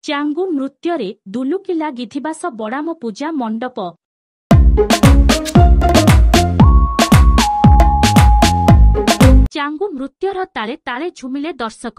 ଚାଙ୍ଗୁ ନୃତ୍ୟରେ ଦୁଲୁକିଲା ଗିଧିବାସ ବଡ଼ାମ ପୂଜା ମଣ୍ଡପ। ଚାଙ୍ଗୁ ନୃତ୍ୟର ତାଳେ ତାଳେ ଝୁମିଲେ ଦର୍ଶକ।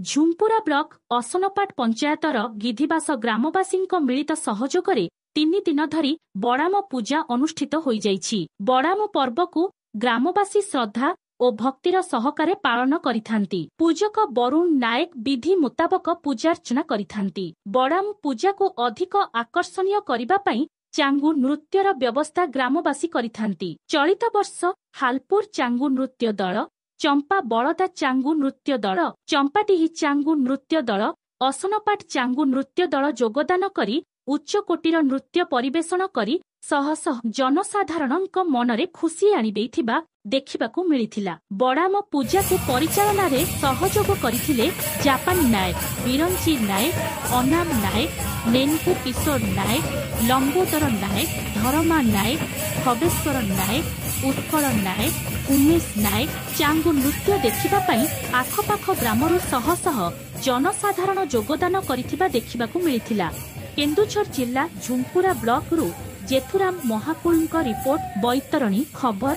ଝୁମ୍ପୁରା ବ୍ଲକ ଅସନପାଟ ପଞ୍ଚାୟତର ଗିଧିବାସ ଗ୍ରାମବାସୀଙ୍କ ମିଳିତ ସହଯୋଗରେ 3 ଦିନ ଧରି ବଡ଼ାମ ପୂଜା ଅନୁଷ୍ଠିତ ହୋଇଯାଇଛି। ବଡ଼ାମ ପର୍ବକୁ ଗ୍ରାମବାସୀ ଶ୍ରଦ୍ଧା ଓ ଭକ୍ତିର ସହକାରେ ପାଳନ କରିଥାନ୍ତି। ପୂଜକ ବରୁଣ ନାୟକ ବିଧି ମୁତାବକ ପୂଜାର୍ଚ୍ଚନା କରିଥାନ୍ତି। ବଡ଼ାମ ପୂଜାକୁ ଅଧିକ ଆକର୍ଷଣୀୟ କରିବା ପାଇଁ ଚାଙ୍ଗୁ ନୃତ୍ୟର ବ୍ୟବସ୍ଥା ଗ୍ରାମବାସୀ କରିଥାନ୍ତି। ଚଳିତ ବର୍ଷ ହାଲପୁର ଚାଙ୍ଗୁ ନୃତ୍ୟ ଦଳ, ଚମ୍ପା ବଳଦା ଚାଙ୍ଗୁ ନୃତ୍ୟ ଦଳ, ଚମ୍ପାଟିହି ଚାଙ୍ଗୁ ନୃତ୍ୟ ଦଳ, ଅସନପାଟ ଚାଙ୍ଗୁ ନୃତ୍ୟ ଦଳ ଯୋଗଦାନ କରି ଉଚ୍ଚକୋଟୀର ନୃତ୍ୟ ପରିବେଷଣ କରି ଶହ ଶହ ଜନସାଧାରଣଙ୍କ ମନରେ ଖୁସି ଆଣିଦେଇଥିବା ଦେଖିବାକୁ ମିଳିଥିଲା। ବଡ଼ାମ ପୂଜାକୁ ପରିଚାଳନାରେ ସହଯୋଗ କରିଥିଲେ ଜାପାନୀ ନାୟକ, ବିରଞ୍ଚି ନାୟକ, ଅନାମ ନାୟକ, ନେଙ୍କୁ କିଶୋର ନାୟକ, ଲମ୍ବୋଦର ନାୟକ, ଧରମା ନାୟକ, ଖବେଶ୍ୱର ନାୟକ, ଉତ୍କଳ ନାୟକ, ଉମେଶ ନାୟକ। ଚାଙ୍ଗୁ ନୃତ୍ୟ ଦେଖିବା ପାଇଁ ଆଖପାଖ ଗ୍ରାମରୁ ଶହ ଶହ ଜନସାଧାରଣ ଯୋଗଦାନ କରିଥିବା ଦେଖିବାକୁ ମିଳିଥିଲା। କେନ୍ଦୁଝର ଜିଲ୍ଲା ଝୁମ୍ପୁରା ବ୍ଲକରୁ ଜେଥୁରାମ ମହାକୁଳଙ୍କ ରିପୋର୍ଟ, ବୈତରଣୀ ଖବର।